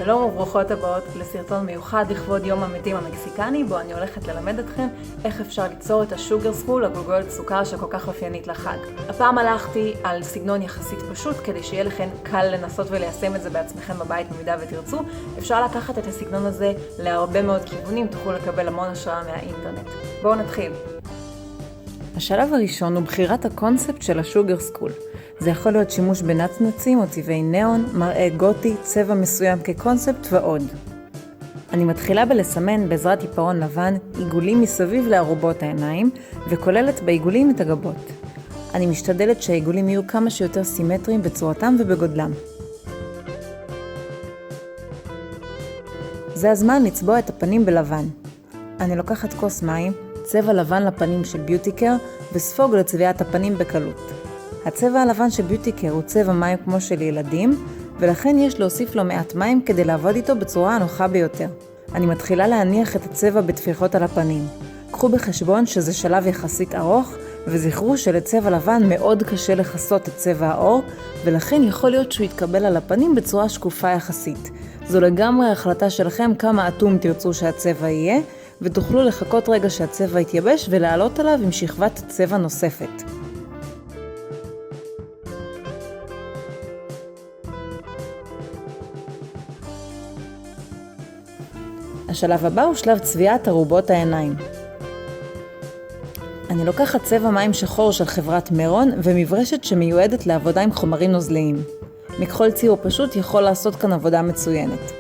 שלום וברוכות הבאות לסרטון מיוחד לכבוד יום המתים המקסיקני, בו אני הולכת ללמד אתכם איך אפשר ליצור את השוגר סקול, הגולגולת סוכר שכל כך אופיינית לחג. הפעם הלכתי על סגנון יחסית פשוט, כדי שיהיה לכם קל לנסות וליישם את זה בעצמכם בבית במידה ותרצו. אפשר לקחת את הסגנון הזה להרבה מאוד כיוונים, תוכלו לקבל המון השראה מהאינטרנט. בואו נתחיל. השלב הראשון הוא בחירת הקונספט של השוגר סקול. זה יכול להיות שימוש בנצנצים או צבעי ניאון, מראה גותי, צבע מסוים כקונספט ועוד. אני מתחילה בלסמן בעזרת עיפרון לבן עיגולים מסביב לארובות העיניים, וכוללת בעיגולים את הגבות. אני משתדלת שהעיגולים יהיו כמה שיותר סימטריים בצורתם ובגודלם. זה הזמן לצבוע את הפנים בלבן. אני לוקחת כוס מים, צבע לבן לפנים של ביוטיקר, וספוג לצביעת הפנים בקלות. הצבע הלבן של ביוטיקר הוא צבע מים כמו של ילדים, ולכן יש להוסיף לו מעט מים כדי לעבוד איתו בצורה הנוחה ביותר. אני מתחילה להניח את הצבע בתפיחות על הפנים. קחו בחשבון שזה שלב יחסית ארוך, וזכרו שלצבע לבן מאוד קשה לחסות את צבע האור, ולכן יכול להיות שהוא יתקבל על הפנים בצורה שקופה יחסית. זו לגמרי החלטה שלכם כמה אטום תרצו שהצבע יהיה, ותוכלו לחכות רגע שהצבע יתייבש ולעלות עליו עם שכבת צבע נוספת. השלב הבא הוא שלב צביעת ארובות העיניים. אני לוקחת צבע מים שחור של חברת מרון ומברשת שמיועדת לעבודה עם חומרים נוזליים. מכחול ציור פשוט יכול לעשות כאן עבודה מצוינת.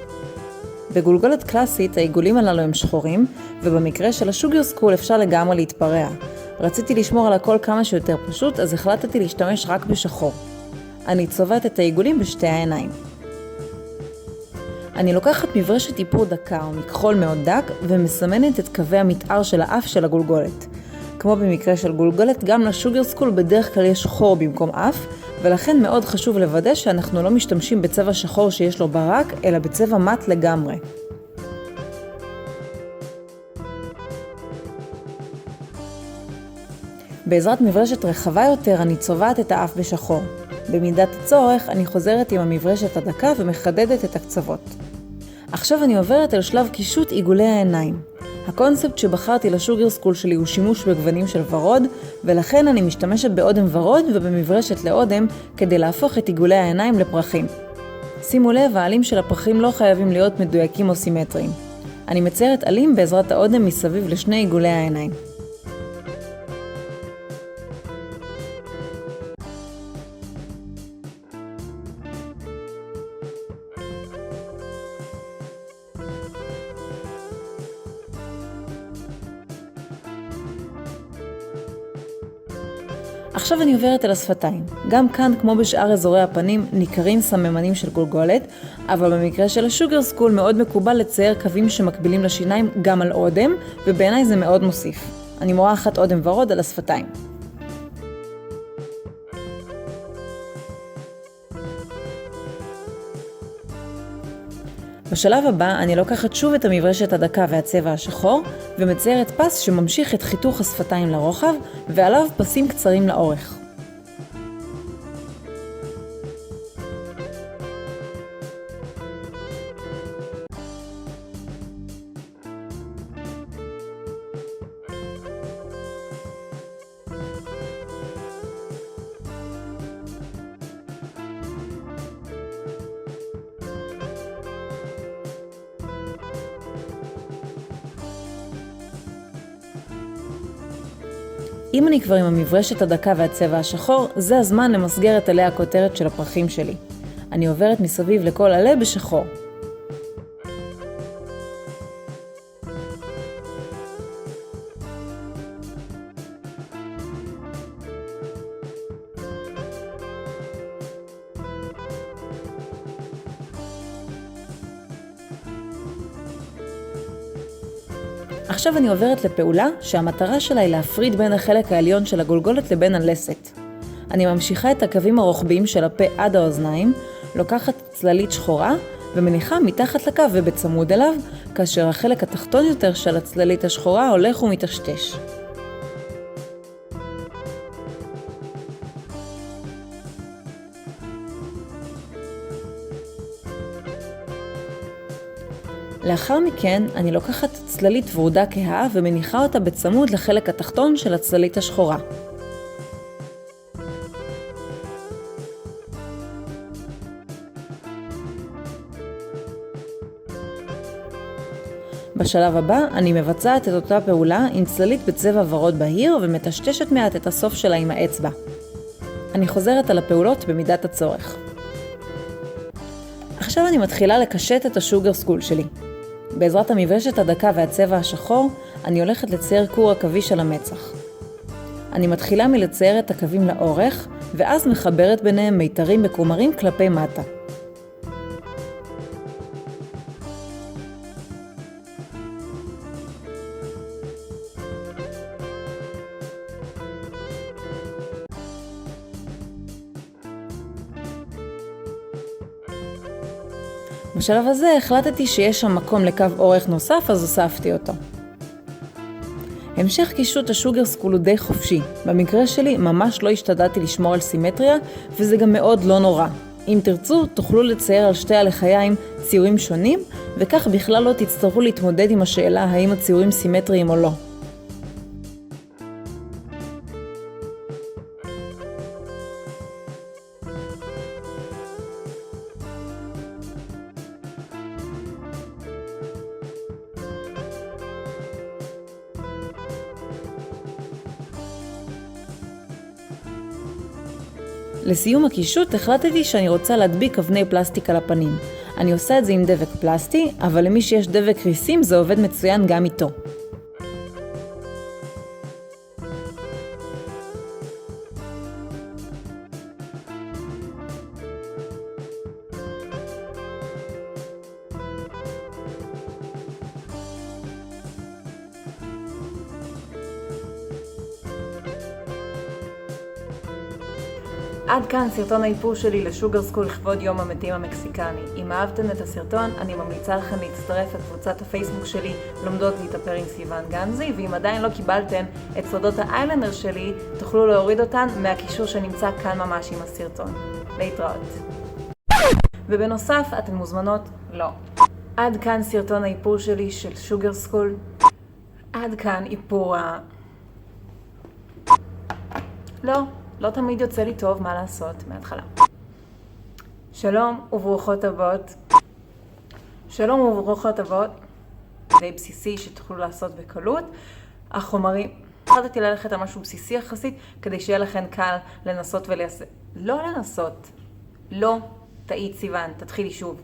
בגולגולת קלאסית העיגולים הללו הם שחורים, ובמקרה של השוגר סקול אפשר לגמרי להתפרע. רציתי לשמור על הכל כמה שיותר פשוט, אז החלטתי להשתמש רק בשחור. אני צובעת את העיגולים בשתי העיניים. אני לוקחת מברשת איפור דקה או מכחול מאוד דק ומסמנת את קווי המתאר של האף של הגולגולת. כמו במקרה של גולגולת, גם לשוגר סקול בדרך כלל יש חור במקום אף, ולכן מאוד חשוב לוודא שאנחנו לא משתמשים בצבע שחור שיש לו ברק, אלא בצבע מת לגמרי. בעזרת מברשת רחבה יותר אני צובעת את האף בשחור. במידת הצורך אני חוזרת עם המברשת הדקה ומחדדת את הקצוות. עכשיו אני עוברת אל שלב קישוט עיגולי העיניים. הקונספט שבחרתי לשוגר סקול שלי הוא שימוש בגוונים של ורוד, ולכן אני משתמשת באודם ורוד ובמברשת לאודם כדי להפוך את עיגולי העיניים לפרחים. שימו לב, העלים של הפרחים לא חייבים להיות מדויקים או סימטריים. אני מציירת עלים בעזרת האודם מסביב לשני עיגולי העיניים. עכשיו אני עוברת אל השפתיים. גם כאן, כמו בשאר אזורי הפנים, ניכרים סממנים של גולגולת, אבל במקרה של השוגר סקול מאוד מקובל לצייר קווים שמקבילים לשיניים גם על אודם, ובעיניי זה מאוד מוסיף. אני מורחת אודם ורוד על השפתיים. בשלב הבא אני לוקחת שוב את המברשת הדקה והצבע השחור ומציירת פס שממשיך את חיתוך השפתיים לרוחב ועליו פסים קצרים לאורך. אם אני כבר עם המברשת הדקה והצבע השחור, זה הזמן למסגר את עלי הכותרת של הפרחים שלי. אני עוברת מסביב לכל עלה בשחור. עכשיו אני עוברת לפעולה שהמטרה שלה היא להפריד בין החלק העליון של הגולגולת לבין הלסת. אני ממשיכה את הקווים הרוחביים של הפה עד האוזניים, לוקחת צללית שחורה ומניחה מתחת לקו ובצמוד אליו, כאשר החלק התחתון יותר של הצללית השחורה הולך ומתשתש. לאחר מכן אני לוקחת צללית ורודה כהה ומניחה אותה בצמוד לחלק התחתון של הצללית השחורה. בשלב הבא אני מבצעת את אותה פעולה עם צללית בצבע ורוד בהיר ומטשטשת מעט את הסוף שלה עם האצבע. אני חוזרת על הפעולות במידת הצורך. עכשיו אני מתחילה לקשט את השוגר סקול שלי. בעזרת המברשת הדקה והצבע השחור, אני הולכת לצייר קור עכביש על המצח. אני מתחילה מלצייר את הקווים לאורך, ואז מחברת ביניהם מיתרים בקומרים כלפי מטה. בשלב הזה החלטתי שיש שם מקום לקו אורך נוסף, אז הוספתי אותו. המשך קישוט השוגר סקול הוא די חופשי. במקרה שלי ממש לא השתדלתי לשמור על סימטריה, וזה גם מאוד לא נורא. אם תרצו, תוכלו לצייר על שתי הלחיים ציורים שונים, וכך בכלל לא תצטרכו להתמודד עם השאלה האם הציורים סימטריים או לא. לסיום הקישוט החלטתי שאני רוצה להדביק אבני פלסטיק על הפנים. אני עושה את זה עם דבק פלסטי, אבל למי שיש דבק ריסים זה עובד מצוין גם איתו. עד כאן סרטון האיפור שלי לשוגר סקול לכבוד יום המתים המקסיקני. אם אהבתם את הסרטון, אני ממליצה לכם להצטרף לקבוצת הפייסבוק שלי לומדות להתאפר עם סיוון גנזי, ואם עדיין לא קיבלתם את סודות האיילנר שלי, תוכלו להוריד אותן מהקישור שנמצא כאן ממש עם הסרטון. להתראות. ובנוסף, אתן מוזמנות לא. עד כאן סרטון האיפור שלי של שוגר סקול. עד כאן איפור לא תמיד יוצא לי טוב מה לעשות מההתחלה. שלום וברוכות הבאות. שלום וברוכות הבאות. די בסיסי שתוכלו לעשות בקלות. החומרים, החלטתי ללכת על משהו בסיסי יחסית, כדי שיהיה לכם קל לנסות ולעשות. לא לנסות. לא, טעית סיוון, תתחילי שוב.